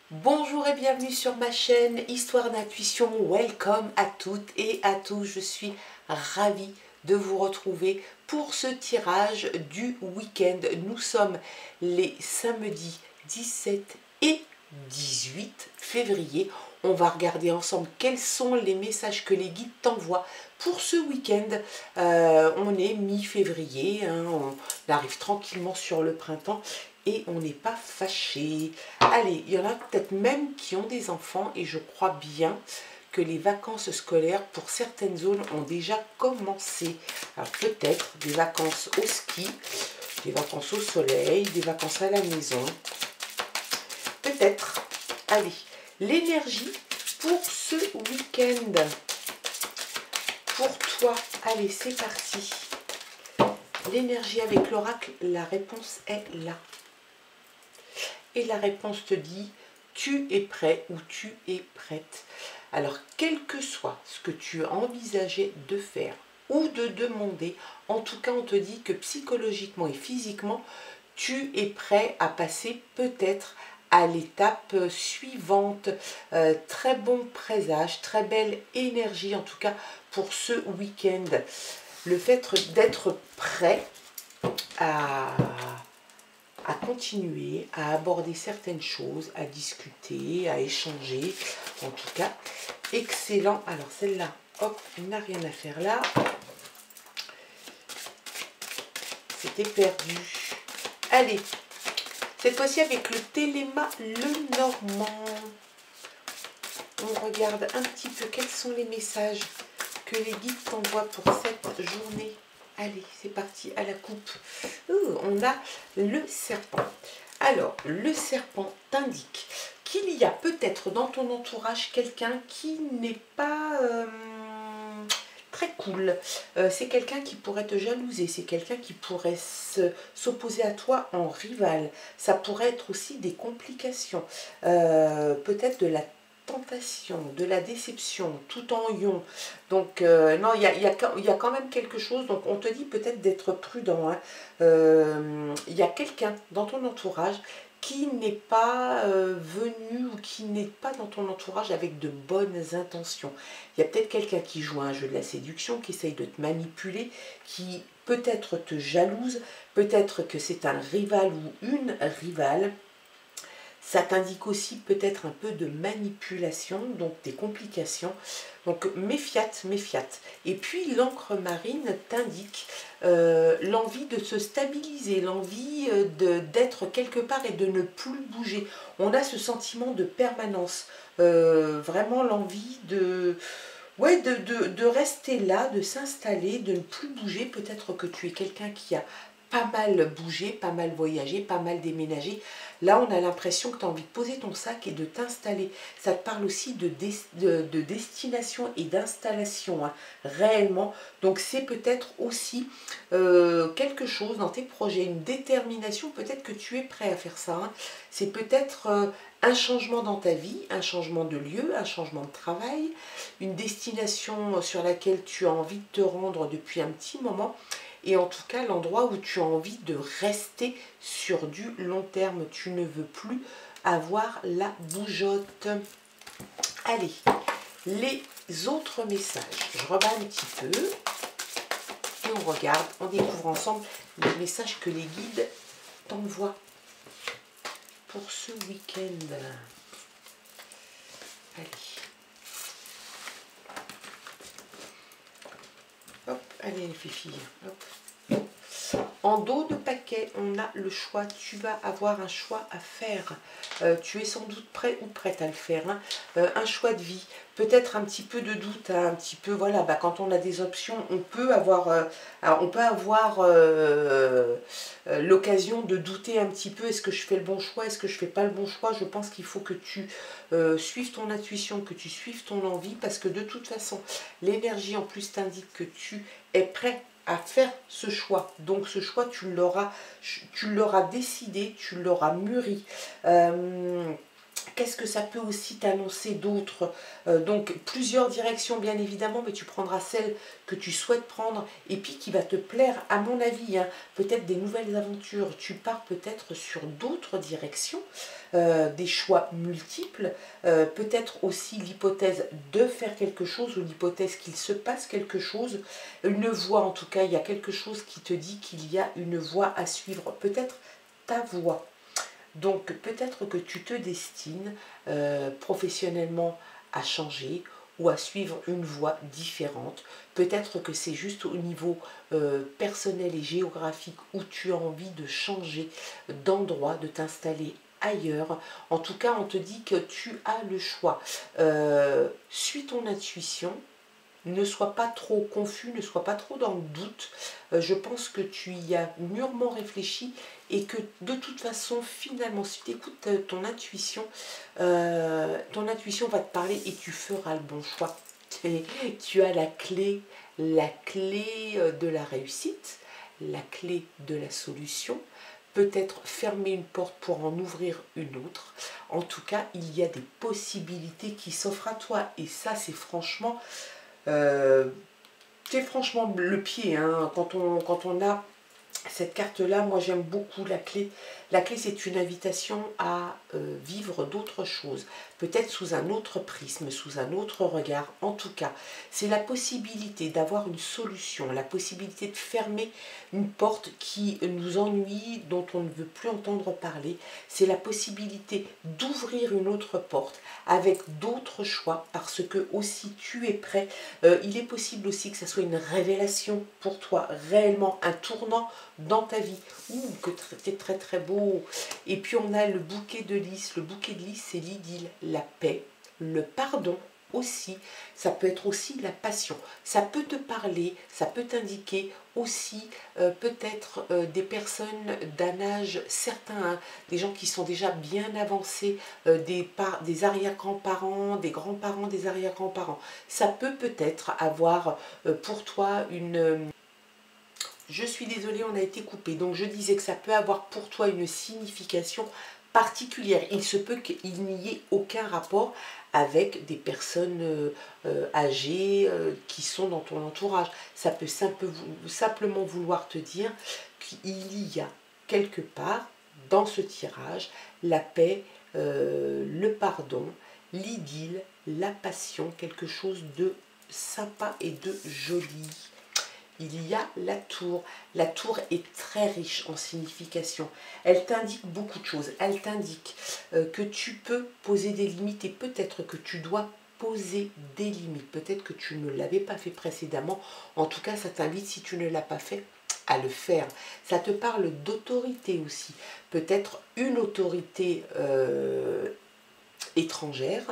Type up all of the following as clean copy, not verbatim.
Bonjour et bienvenue sur ma chaîne Histoire d'Intuition. Welcome à toutes et à tous. Je suis ravie de vous retrouver pour ce tirage du week-end. Nous sommes les samedis 17 et 18 février. On va regarder ensemble quels sont les messages que les guides t'envoient pour ce week-end. On est mi-février, hein, on arrive tranquillement sur le printemps. Et on n'est pas fâché. Allez, il y en a peut-être même qui ont des enfants et je crois bien que les vacances scolaires pour certaines zones ont déjà commencé. Alors peut-être des vacances au ski, des vacances au soleil, des vacances à la maison. Peut-être. Allez, l'énergie pour ce week-end. Pour toi, allez, c'est parti. L'énergie avec l'oracle, la réponse est là. Et la réponse te dit, tu es prêt ou tu es prête. Alors, quel que soit ce que tu envisageais de faire ou de demander, en tout cas, on te dit que psychologiquement et physiquement, tu es prêt à passer peut-être à l'étape suivante. Très bon présage, très belle énergie, en tout cas, pour ce week-end. Le fait d'être prêt à continuer à aborder certaines choses, à discuter, à échanger. En tout cas, excellent. Alors celle-là, hop, il n'a rien à faire là. C'était perdu. Allez, cette fois-ci avec le Téléma Lenormand. On regarde un petit peu quels sont les messages que les guides t'envoient pour cette journée. Allez, c'est parti, à la coupe. On a le serpent. Alors, le serpent t'indique qu'il y a peut-être dans ton entourage quelqu'un qui n'est pas très cool. C'est quelqu'un qui pourrait te jalouser, c'est quelqu'un qui pourrait s'opposer à toi en rival. Ça pourrait être aussi des complications, peut-être de la tentation, de la déception, tout en ion. Donc, non, il y a quand même quelque chose. Donc, on te dit peut-être d'être prudent. Hein. Il y a quelqu'un dans ton entourage qui n'est pas venu ou qui n'est pas dans ton entourage avec de bonnes intentions. Il y a peut-être quelqu'un qui joue à un jeu de la séduction, qui essaye de te manipuler, qui peut-être te jalouse, peut-être que c'est un rival ou une rivale. Ça t'indique aussi peut-être un peu de manipulation, donc des complications. Donc méfiate, méfiate. Et puis l'encre marine t'indique l'envie de se stabiliser, l'envie d'être quelque part et de ne plus bouger. On a ce sentiment de permanence, vraiment l'envie de... Ouais, de rester là, de s'installer, de ne plus bouger. Peut-être que tu es quelqu'un qui a pas mal bougé, pas mal voyagé, pas mal déménagé. Là, on a l'impression que tu as envie de poser ton sac et de t'installer. Ça te parle aussi de destination et d'installation, hein, réellement. Donc, c'est peut-être aussi quelque chose dans tes projets, une détermination. Peut-être que tu es prêt à faire ça. Hein. C'est peut-être un changement dans ta vie, un changement de lieu, un changement de travail, une destination sur laquelle tu as envie de te rendre depuis un petit moment. Et en tout cas, l'endroit où tu as envie de rester sur du long terme. Tu ne veux plus avoir la bougeotte. Allez, les autres messages. Je rebats un petit peu. Et on regarde, on découvre ensemble les messages que les guides t'envoient pour ce week-end. Allez. Hop, allez les filles. Hop. En dos de paquet, on a le choix. Tu vas avoir un choix à faire. Tu es sans doute prêt ou prête à le faire. Hein. Un choix de vie. Peut-être un petit peu de doute. Hein, un petit peu, voilà, quand on a des options, on peut avoir, l'occasion de douter un petit peu. Est-ce que je fais le bon choix? Est-ce que je fais pas le bon choix? Je pense qu'il faut que tu suives ton intuition, que tu suives ton envie. Parce que de toute façon, l'énergie en plus t'indique que tu es prêt à faire ce choix. Donc ce choix, tu l'auras décidé, tu l'auras mûri. Qu'est-ce que ça peut aussi t'annoncer d'autre? Donc plusieurs directions bien évidemment, mais tu prendras celle que tu souhaites prendre et puis qui va te plaire à mon avis. Hein. Peut-être des nouvelles aventures, tu pars peut-être sur d'autres directions, des choix multiples, peut-être aussi l'hypothèse de faire quelque chose ou l'hypothèse qu'il se passe quelque chose. Une voie en tout cas, il y a quelque chose qui te dit qu'il y a une voie à suivre, peut-être ta voie. Donc peut-être que tu te destines professionnellement à changer ou à suivre une voie différente. Peut-être que c'est juste au niveau personnel et géographique où tu as envie de changer d'endroit, de t'installer ailleurs. En tout cas, on te dit que tu as le choix. Suis ton intuition. Ne sois pas trop confus, ne sois pas trop dans le doute. Je pense que tu y as mûrement réfléchi et que de toute façon, finalement, si tu écoutes ton intuition va te parler et tu feras le bon choix. Tu as la clé de la réussite, la clé de la solution. Peut-être fermer une porte pour en ouvrir une autre. En tout cas, il y a des possibilités qui s'offrent à toi. Et ça, c'est franchement... c'est franchement le pied, hein, quand on a cette carte-là, moi j'aime beaucoup la clé. La clé, c'est une invitation à vivre d'autres choses, peut-être sous un autre prisme, sous un autre regard. En tout cas, c'est la possibilité d'avoir une solution, la possibilité de fermer une porte qui nous ennuie, dont on ne veut plus entendre parler. C'est la possibilité d'ouvrir une autre porte avec d'autres choix, parce que aussi tu es prêt. Il est possible aussi que ça soit une révélation pour toi, réellement un tournant dans ta vie. Ouh, que c'est très très beau. Et puis on a le bouquet de lys. Le bouquet de lys, c'est l'idylle, la paix, le pardon aussi. Ça peut être aussi la passion. Ça peut te parler, ça peut t'indiquer aussi peut-être des personnes d'un âge certain, hein, des gens qui sont déjà bien avancés, des arrière-grands-parents, des grands-parents, des arrière-grands-parents. Ça peut peut-être avoir pour toi une... Je suis désolée, on a été coupé. Donc je disais que ça peut avoir pour toi une signification particulière. Il se peut qu'il n'y ait aucun rapport avec des personnes âgées qui sont dans ton entourage. Ça peut simplement vouloir te dire qu'il y a quelque part dans ce tirage la paix, le pardon, l'idylle, la passion, quelque chose de sympa et de joli. Il y a la tour. La tour est très riche en signification. Elle t'indique beaucoup de choses. Elle t'indique que tu peux poser des limites et peut-être que tu dois poser des limites. Peut-être que tu ne l'avais pas fait précédemment. En tout cas, ça t'invite, si tu ne l'as pas fait, à le faire. Ça te parle d'autorité aussi. Peut-être une autorité étrangère,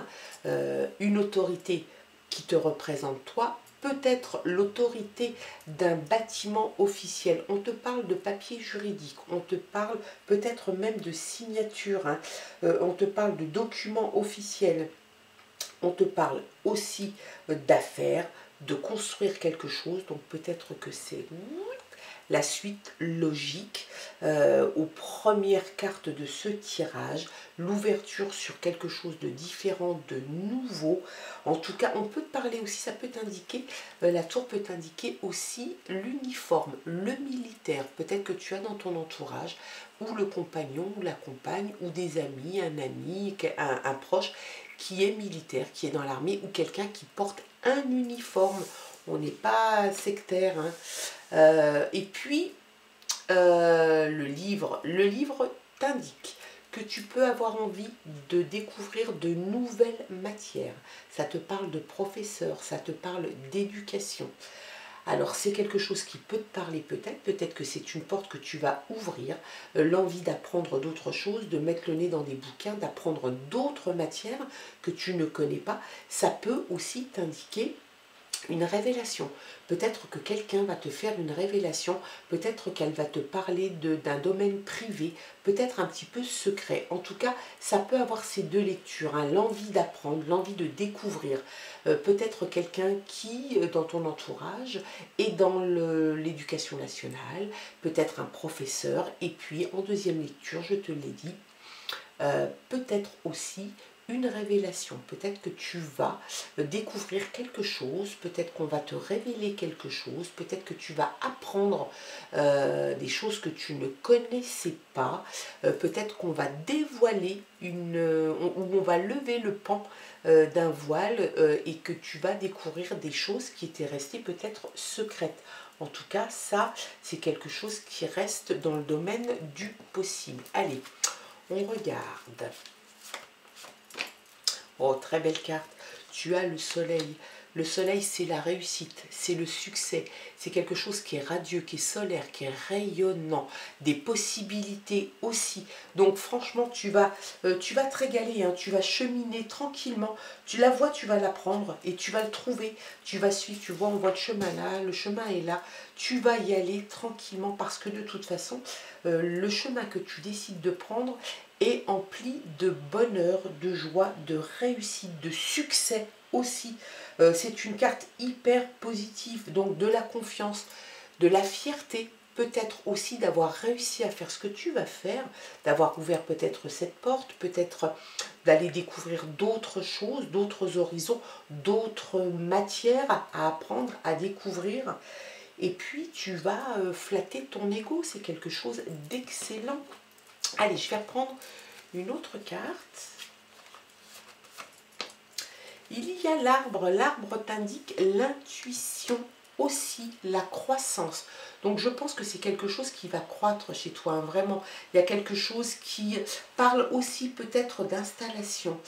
une autorité qui te représente toi, peut-être l'autorité d'un bâtiment officiel. On te parle de papier juridique, on te parle peut-être même de signature, hein. On te parle de documents officiels, on te parle aussi d'affaires, de construire quelque chose, donc peut-être que c'est la suite logique aux premières cartes de ce tirage, l'ouverture sur quelque chose de différent, de nouveau. En tout cas, on peut te parler aussi, ça peut t'indiquer, la tour peut t'indiquer aussi l'uniforme, le militaire. Peut-être que tu as dans ton entourage, ou le compagnon, ou la compagne, ou des amis, un proche qui est militaire, qui est dans l'armée, ou quelqu'un qui porte un uniforme. On n'est pas sectaire, hein. Et puis, le livre t'indique que tu peux avoir envie de découvrir de nouvelles matières. Ça te parle de professeur, ça te parle d'éducation. Alors c'est quelque chose qui peut te parler peut-être que c'est une porte que tu vas ouvrir, l'envie d'apprendre d'autres choses, de mettre le nez dans des bouquins, d'apprendre d'autres matières que tu ne connais pas. Ça peut aussi t'indiquer une révélation. Peut-être que quelqu'un va te faire une révélation, peut-être qu'elle va te parler d'un domaine privé, peut-être un petit peu secret. En tout cas, ça peut avoir ces deux lectures, hein, l'envie d'apprendre, l'envie de découvrir. Peut-être quelqu'un qui, dans ton entourage, est dans l'éducation nationale, peut-être un professeur, et puis en deuxième lecture, je te l'ai dit, peut-être aussi une révélation. Peut-être que tu vas découvrir quelque chose, peut-être qu'on va te révéler quelque chose, peut-être que tu vas apprendre des choses que tu ne connaissais pas, peut-être qu'on va dévoiler ou on va lever le pan d'un voile et que tu vas découvrir des choses qui étaient restées peut-être secrètes. En tout cas, ça, c'est quelque chose qui reste dans le domaine du possible. Allez, on regarde. Oh, très belle carte. Tu as le soleil. Le soleil, c'est la réussite, c'est le succès. C'est quelque chose qui est radieux, qui est solaire, qui est rayonnant. Des possibilités aussi. Donc franchement, tu vas te régaler, hein, tu vas cheminer tranquillement. Tu la vois, tu vas la prendre et tu vas le trouver. Tu vas suivre, tu vois, on voit le chemin là, le chemin est là. Tu vas y aller tranquillement parce que de toute façon, le chemin que tu décides de prendre est empli de bonheur, de joie, de réussite, de succès aussi. C'est une carte hyper positive, donc de la confiance, de la fierté, peut-être aussi d'avoir réussi à faire ce que tu vas faire, d'avoir ouvert peut-être cette porte, peut-être d'aller découvrir d'autres choses, d'autres horizons, d'autres matières à apprendre, à découvrir. Et puis tu vas flatter ton ego, c'est quelque chose d'excellent. Allez, je vais reprendre une autre carte. Il y a l'arbre. L'arbre t'indique l'intuition aussi, la croissance. Donc je pense que c'est quelque chose qui va croître chez toi, hein, vraiment. Il y a quelque chose qui parle aussi peut-être d'installation.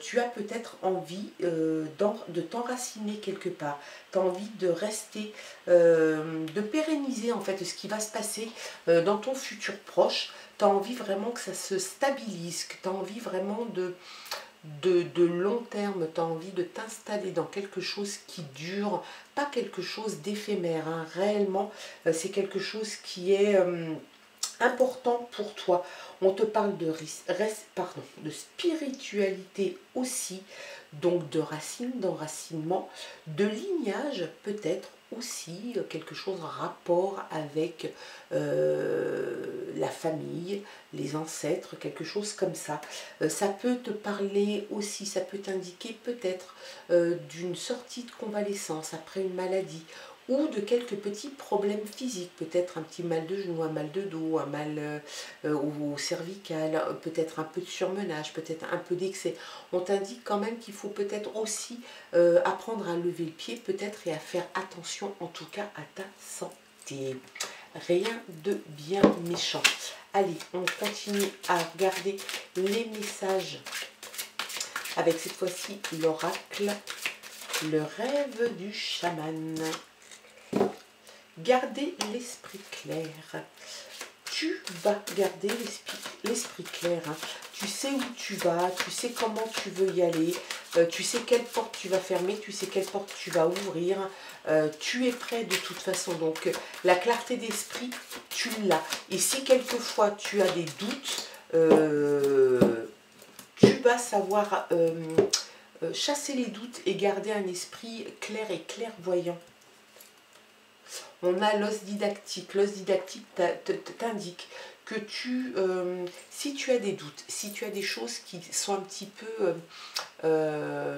Tu as peut-être envie de t'enraciner quelque part. Tu as envie de rester, de pérenniser en fait ce qui va se passer dans ton futur proche. Tu as envie vraiment que ça se stabilise, que tu as envie vraiment de long terme, tu as envie de t'installer dans quelque chose qui dure, pas quelque chose d'éphémère, hein. Réellement, c'est quelque chose qui est important pour toi. On te parle de spiritualité aussi, donc de racines, d'enracinement, de lignage peut-être aussi, quelque chose en rapport avec la famille, les ancêtres, quelque chose comme ça. Ça peut te parler aussi, ça peut t'indiquer peut-être d'une sortie de convalescence après une maladie, ou de quelques petits problèmes physiques, peut-être un petit mal de genou, un mal de dos, un mal au cervical, peut-être un peu de surmenage, peut-être un peu d'excès. On t'indique quand même qu'il faut peut-être aussi apprendre à lever le pied, peut-être, et à faire attention en tout cas à ta santé. Rien de bien méchant. Allez, on continue à regarder les messages avec cette fois-ci l'oracle, le rêve du chaman. Gardez l'esprit clair. Tu vas garder l'esprit clair. Hein. Tu sais où tu vas, tu sais comment tu veux y aller, tu sais quelle porte tu vas fermer, tu sais quelle porte tu vas ouvrir. Tu es prêt de toute façon. Donc la clarté d'esprit, tu l'as. Et si quelquefois tu as des doutes, tu vas savoir chasser les doutes et garder un esprit clair et clairvoyant. On a l'os didactique. L'os didactique t'indique que si tu as des doutes, si tu as des choses qui sont un petit peu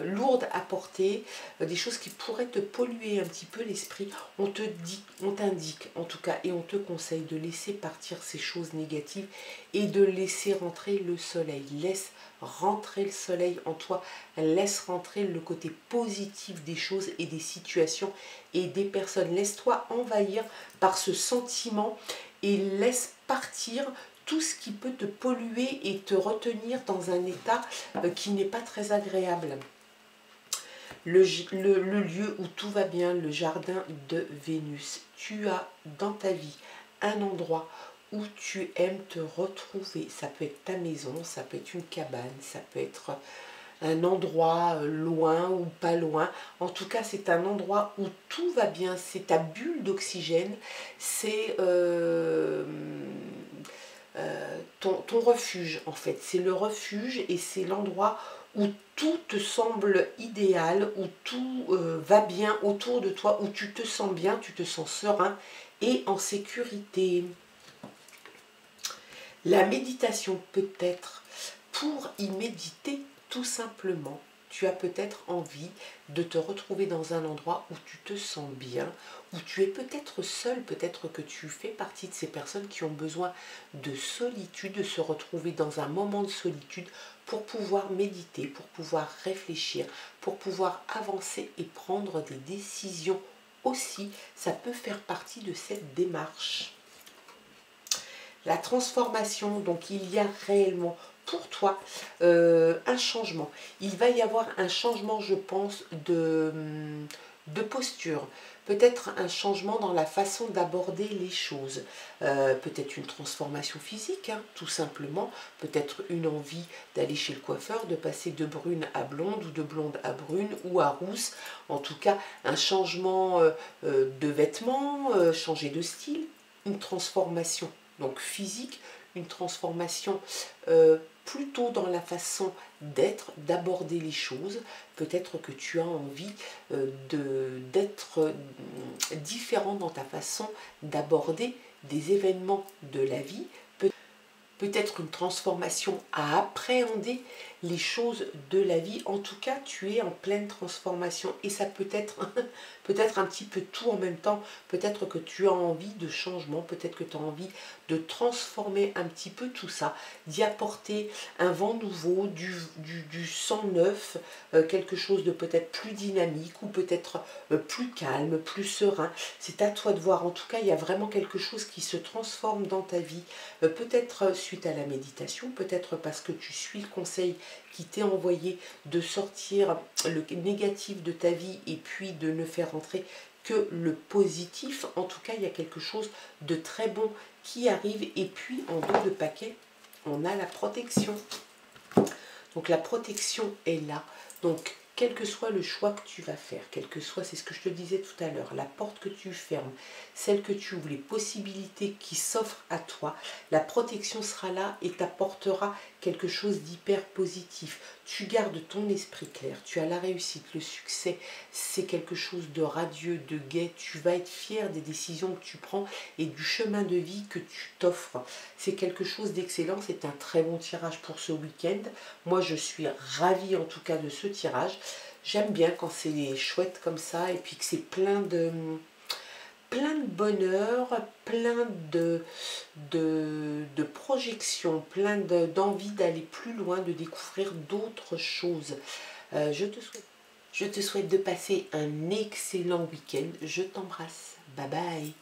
lourdes à porter, des choses qui pourraient te polluer un petit peu l'esprit, on t'indique en tout cas, et on te conseille de laisser partir ces choses négatives et de laisser rentrer le soleil. Laisse rentrer le soleil en toi, laisse rentrer le côté positif des choses et des situations et des personnes. Laisse-toi envahir par ce sentiment et laisse partir tout ce qui peut te polluer et te retenir dans un état qui n'est pas très agréable. Le lieu où tout va bien, le jardin de Vénus. Tu as dans ta vie un endroit où tu aimes te retrouver. Ça peut être ta maison, ça peut être une cabane, ça peut être un endroit loin ou pas loin. En tout cas, c'est un endroit où tout va bien. C'est ta bulle d'oxygène. C'est ton refuge, en fait. C'est le refuge et c'est l'endroit où tout te semble idéal, où tout va bien autour de toi, où tu te sens bien, tu te sens serein et en sécurité. La méditation peut être pour y méditer tout simplement. Tu as peut-être envie de te retrouver dans un endroit où tu te sens bien, où tu es peut-être seul, peut-être que tu fais partie de ces personnes qui ont besoin de solitude, de se retrouver dans un moment de solitude pour pouvoir méditer, pour pouvoir réfléchir, pour pouvoir avancer et prendre des décisions aussi. Ça peut faire partie de cette démarche. La transformation, donc il y a réellement pour toi un changement. Il va y avoir un changement, je pense, de posture. Peut-être un changement dans la façon d'aborder les choses. Peut-être une transformation physique, hein, tout simplement. Peut-être une envie d'aller chez le coiffeur, de passer de brune à blonde ou de blonde à brune ou à rousse. En tout cas, un changement de vêtements, changer de style, une transformation donc physique, une transformation plutôt dans la façon d'être, d'aborder les choses. Peut-être que tu as envie d'être différent dans ta façon d'aborder des événements de la vie. Peut-être une transformation à appréhender les choses de la vie. En tout cas, tu es en pleine transformation et ça peut être peut-être un petit peu tout en même temps. Peut-être que tu as envie de changement, peut-être que tu as envie de transformer un petit peu tout ça, d'y apporter un vent nouveau, du sang neuf, quelque chose de peut-être plus dynamique ou peut-être plus calme, plus serein. C'est à toi de voir. En tout cas, il y a vraiment quelque chose qui se transforme dans ta vie. Peut-être suite à la méditation, peut-être parce que tu suis le conseil qui t'est envoyé de sortir le négatif de ta vie et puis de ne faire rentrer que le positif. En tout cas, il y a quelque chose de très bon qui arrive. Et puis, en dos de paquet, on a la protection. Donc, la protection est là. Donc, quel que soit le choix que tu vas faire, quel que soit, c'est ce que je te disais tout à l'heure, la porte que tu fermes, celle que tu ouvres, les possibilités qui s'offrent à toi, la protection sera là et t'apportera quelque chose d'hyper positif. Tu gardes ton esprit clair, tu as la réussite, le succès, c'est quelque chose de radieux, de gai. Tu vas être fier des décisions que tu prends et du chemin de vie que tu t'offres. C'est quelque chose d'excellent, c'est un très bon tirage pour ce week-end. Moi, je suis ravie en tout cas de ce tirage. J'aime bien quand c'est chouette comme ça et puis que c'est plein de bonheur, plein de projections, plein d'envie d'aller plus loin, de découvrir d'autres choses. Je te souhaite de passer un excellent week-end. Je t'embrasse. Bye bye.